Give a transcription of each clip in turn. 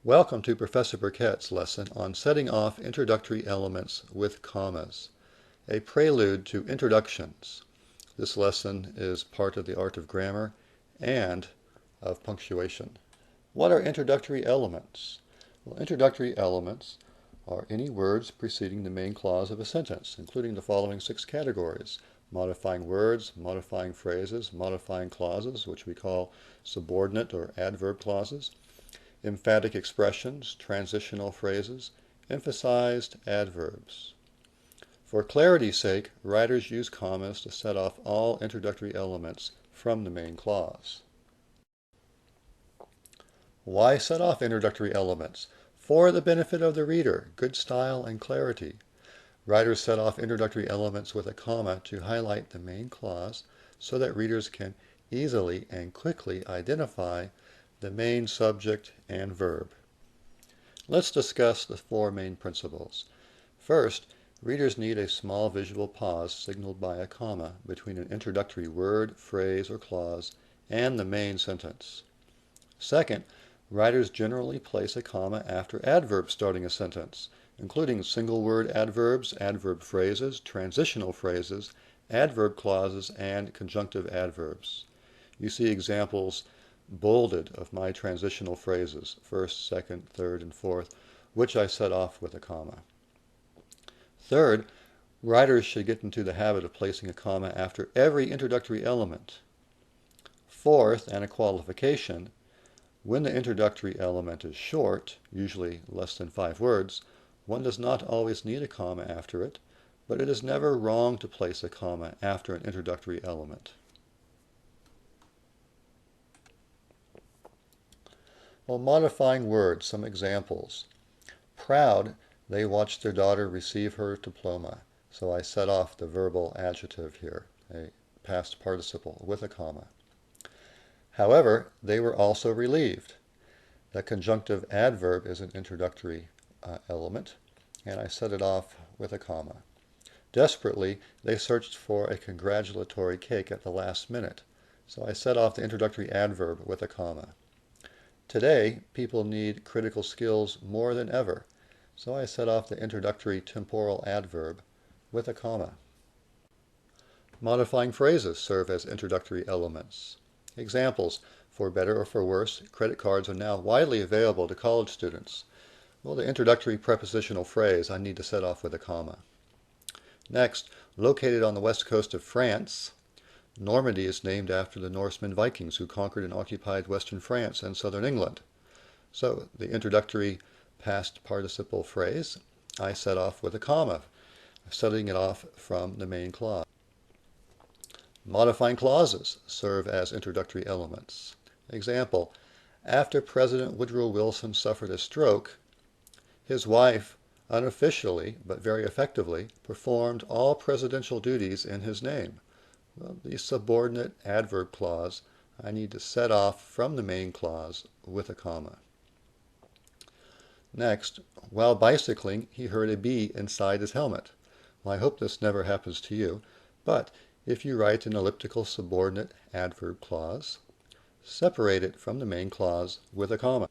Welcome to Professor Burkett's lesson on setting off introductory elements with commas, a prelude to introductions. This lesson is part of the art of grammar and of punctuation. What are introductory elements? Well, introductory elements are any words preceding the main clause of a sentence, including the following 6 categories: modifying words, modifying phrases, modifying clauses, which we call subordinate or adverb clauses, emphatic expressions, transitional phrases, emphasized adverbs. For clarity's sake, writers use commas to set off all introductory elements from the main clause. Why set off introductory elements? For the benefit of the reader, good style and clarity. Writers set off introductory elements with a comma to highlight the main clause so that readers can easily and quickly identify the main subject and verb. Let's discuss the 4 main principles. First, readers need a small visual pause signaled by a comma between an introductory word, phrase, or clause and the main sentence. Second, writers generally place a comma after adverbs starting a sentence, including single-word adverbs, adverb phrases, transitional phrases, adverb clauses, and conjunctive adverbs. You see examples bolded of my transitional phrases, first, second, third, and fourth, which I set off with a comma. Third, writers should get into the habit of placing a comma after every introductory element. Fourth, and a qualification, when the introductory element is short, usually less than 5 words, one does not always need a comma after it, but it is never wrong to place a comma after an introductory element. Well, modifying words, some examples. Proud, they watched their daughter receive her diploma, so I set off the verbal adjective here, a past participle, with a comma. However, they were also relieved. The conjunctive adverb is an introductory element, and I set it off with a comma. Desperately, they searched for a congratulatory cake at the last minute, so I set off the introductory adverb with a comma. Today, people need critical skills more than ever, so I set off the introductory temporal adverb with a comma. Modifying phrases serve as introductory elements. Examples: for better or for worse, credit cards are now widely available to college students. Well, the introductory prepositional phrase I need to set off with a comma. Next, located on the west coast of France, Normandy is named after the Norsemen Vikings who conquered and occupied western France and southern England. So the introductory past participle phrase I set off with a comma, setting it off from the main clause. Modifying clauses serve as introductory elements. Example: after President Woodrow Wilson suffered a stroke, his wife unofficially but very effectively performed all presidential duties in his name. Well, the subordinate adverb clause I need to set off from the main clause with a comma. Next, while bicycling, he heard a bee inside his helmet. Well, I hope this never happens to you, but if you write an elliptical subordinate adverb clause, separate it from the main clause with a comma.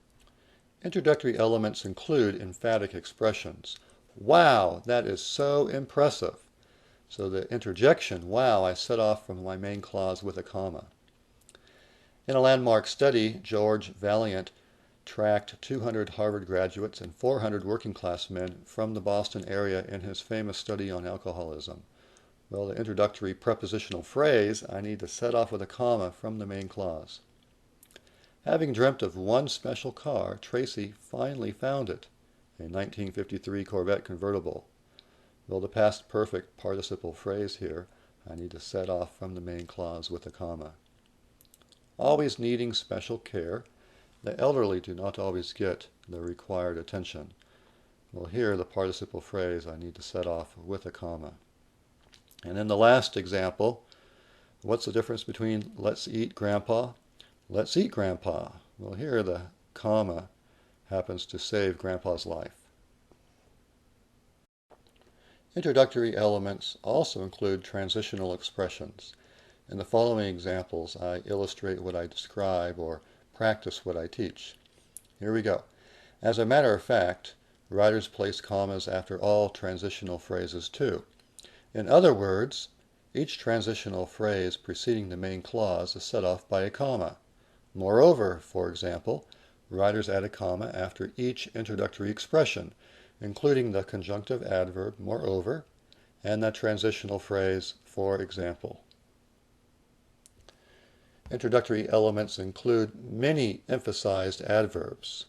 Introductory elements include emphatic expressions. Wow, that is so impressive. So the interjection, wow, I set off from my main clause with a comma. In a landmark study, George Valiant tracked 200 Harvard graduates and 400 working class men from the Boston area in his famous study on alcoholism. Well, the introductory prepositional phrase I need to set off with a comma from the main clause. Having dreamt of one special car, Tracy finally found it, a 1953 Corvette convertible. Well, the past perfect participle phrase here I need to set off from the main clause with a comma. Always needing special care, the elderly do not always get the required attention. Well, here the participle phrase I need to set off with a comma. And in the last example, what's the difference between let's eat grandpa? Let's eat grandpa. Well, here the comma happens to save grandpa's life. Introductory elements also include transitional expressions. In the following examples, I illustrate what I describe or practice what I teach. Here we go. As a matter of fact, writers place commas after all transitional phrases too. In other words, each transitional phrase preceding the main clause is set off by a comma. Moreover, for example, writers add a comma after each introductory expression, including the conjunctive adverb moreover and the transitional phrase for example. Introductory elements include many emphasized adverbs.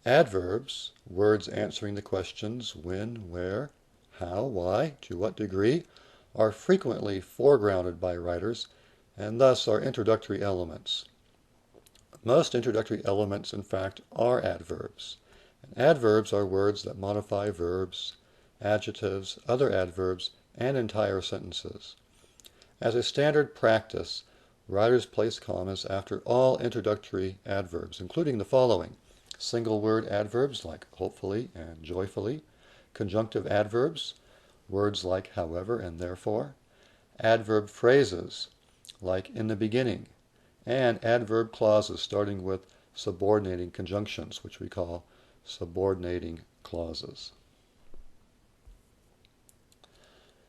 Adverbs, words answering the questions when, where, how, why, to what degree, are frequently foregrounded by writers and thus are introductory elements. Most introductory elements, in fact, are adverbs. And adverbs are words that modify verbs, adjectives, other adverbs, and entire sentences. As a standard practice, writers place commas after all introductory adverbs, including the following: single word adverbs like hopefully and joyfully, conjunctive adverbs, words like however and therefore, adverb phrases like in the beginning, and adverb clauses starting with subordinating conjunctions, which we call subordinating clauses.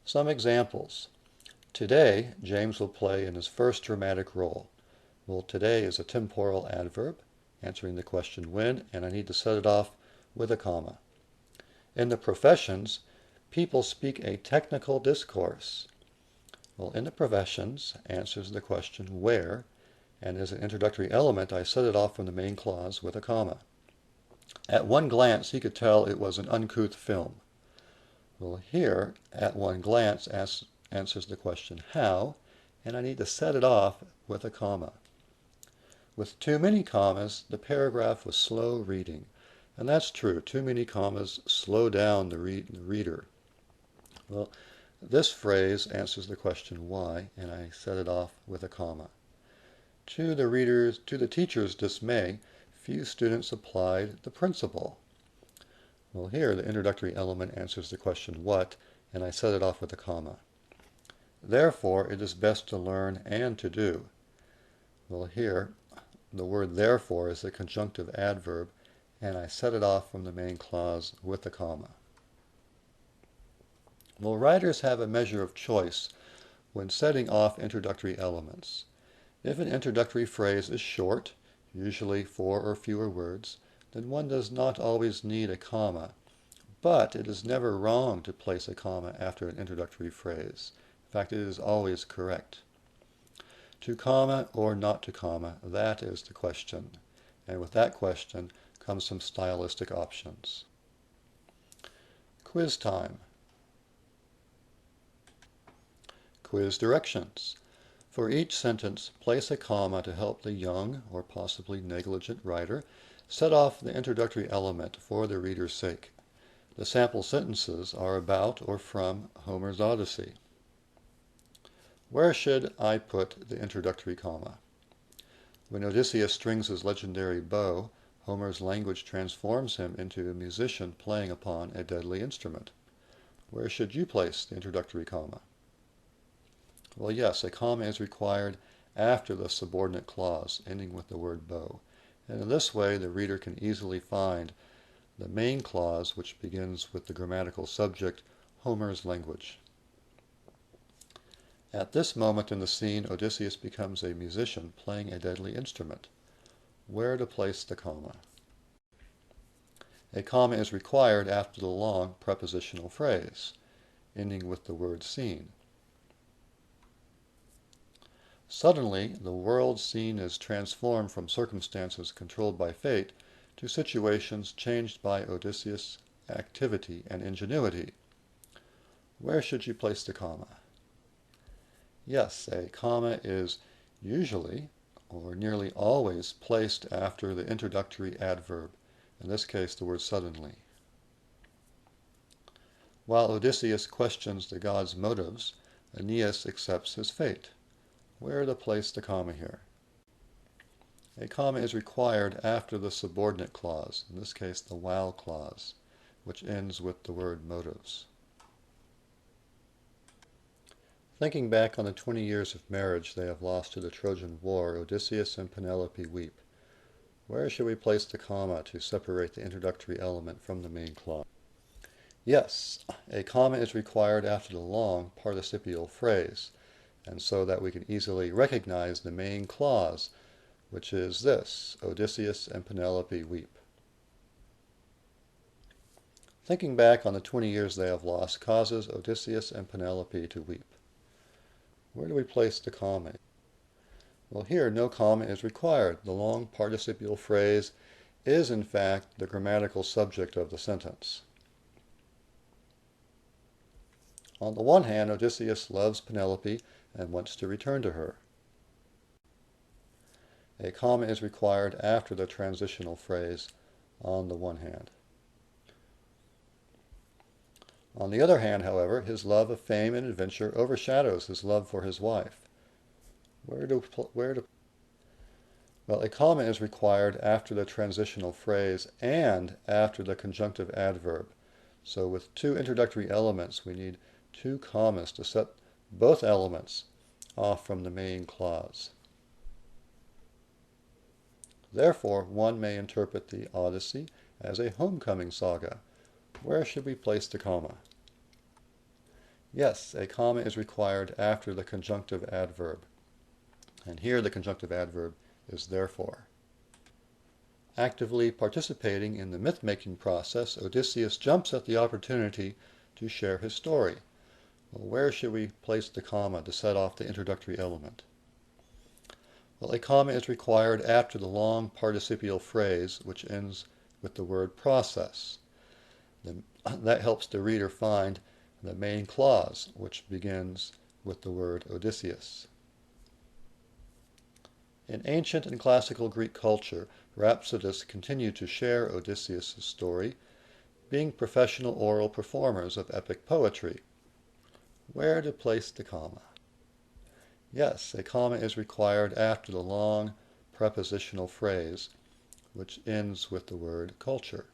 Some examples. Today, James will play in his first dramatic role. Well, today is a temporal adverb, answering the question when, and I need to set it off with a comma. In the professions, people speak a technical discourse. Well, in the professions answers the question where, and as an introductory element, I set it off from the main clause with a comma. At one glance, he could tell it was an uncouth film. Well, here, at one glance answers the question how, and I need to set it off with a comma. With too many commas, the paragraph was slow reading. And that's true. Too many commas slow down the reader. Well, this phrase answers the question why, and I set it off with a comma. To the teacher's dismay, few students applied the principle. Well, here the introductory element answers the question what, and I set it off with a comma. Therefore, it is best to learn and to do. Well, here the word therefore is a conjunctive adverb, and I set it off from the main clause with a comma. Well, writers have a measure of choice when setting off introductory elements. If an introductory phrase is short, usually 4 or fewer words, then one does not always need a comma, but it is never wrong to place a comma after an introductory phrase. In fact, it is always correct. To comma or not to comma, that is the question. And with that question comes some stylistic options. Quiz time. Quiz directions. For each sentence, place a comma to help the young or possibly negligent writer set off the introductory element for the reader's sake. The sample sentences are about or from Homer's Odyssey. Where should I put the introductory comma? When Odysseus strings his legendary bow, Homer's language transforms him into a musician playing upon a deadly instrument. Where should you place the introductory comma? Well, yes, a comma is required after the subordinate clause, ending with the word bow. And in this way, the reader can easily find the main clause, which begins with the grammatical subject, Homer's language. At this moment in the scene, Odysseus becomes a musician playing a deadly instrument. Where to place the comma? A comma is required after the long prepositional phrase, ending with the word scene. Suddenly, the world scene is transformed from circumstances controlled by fate to situations changed by Odysseus' activity and ingenuity. Where should you place the comma? Yes, a comma is usually, or nearly always, placed after the introductory adverb, in this case the word suddenly. While Odysseus questions the god's motives, Aeneas accepts his fate. Where to place the comma here? A comma is required after the subordinate clause, in this case the while clause, which ends with the word motives. Thinking back on the 20 years of marriage they have lost to the Trojan War, Odysseus and Penelope weep. Where should we place the comma to separate the introductory element from the main clause? Yes, a comma is required after the long participial phrase, and so that we can easily recognize the main clause, which is this: Odysseus and Penelope weep. Thinking back on the 20 years they have lost causes Odysseus and Penelope to weep. Where do we place the comma? Well, here no comma is required. The long participial phrase is in fact the grammatical subject of the sentence. On the one hand, Odysseus loves Penelope and wants to return to her. A comma is required after the transitional phrase, on the one hand. On the other hand, however, his love of fame and adventure overshadows his love for his wife. Well, a comma is required after the transitional phrase and after the conjunctive adverb. So with two introductory elements, we need two commas to set both elements off from the main clause. Therefore, one may interpret the Odyssey as a homecoming saga. Where should we place the comma? Yes, a comma is required after the conjunctive adverb. And here the conjunctive adverb is therefore. Actively participating in the myth-making process, Odysseus jumps at the opportunity to share his story. Well, where should we place the comma to set off the introductory element? Well, a comma is required after the long participial phrase, which ends with the word process. That helps the reader find the main clause, which begins with the word Odysseus. In ancient and classical Greek culture, rhapsodists continued to share Odysseus' story, being professional oral performers of epic poetry. Where to place the comma? Yes, a comma is required after the long prepositional phrase, which ends with the word culture.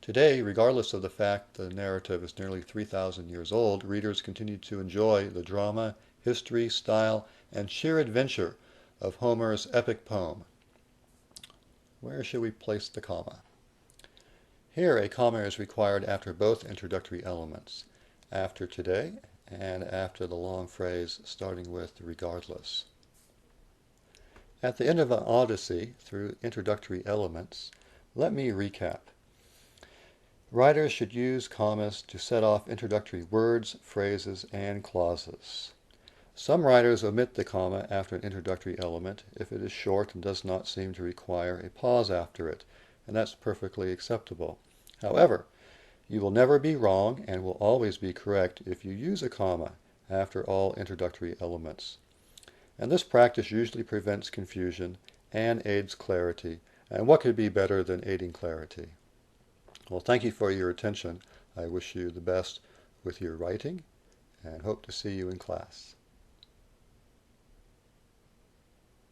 Today, regardless of the fact the narrative is nearly 3,000 years old, readers continue to enjoy the drama, history, style, and sheer adventure of Homer's epic poem. Where should we place the comma? Here, a comma is required after both introductory elements, after today and after the long phrase starting with regardless. At the end of an Odyssey, through introductory elements, let me recap. Writers should use commas to set off introductory words, phrases, and clauses. Some writers omit the comma after an introductory element if it is short and does not seem to require a pause after it, and that's perfectly acceptable. However, you will never be wrong and will always be correct if you use a comma after all introductory elements. And this practice usually prevents confusion and aids clarity, and what could be better than aiding clarity? Well, thank you for your attention. I wish you the best with your writing and hope to see you in class.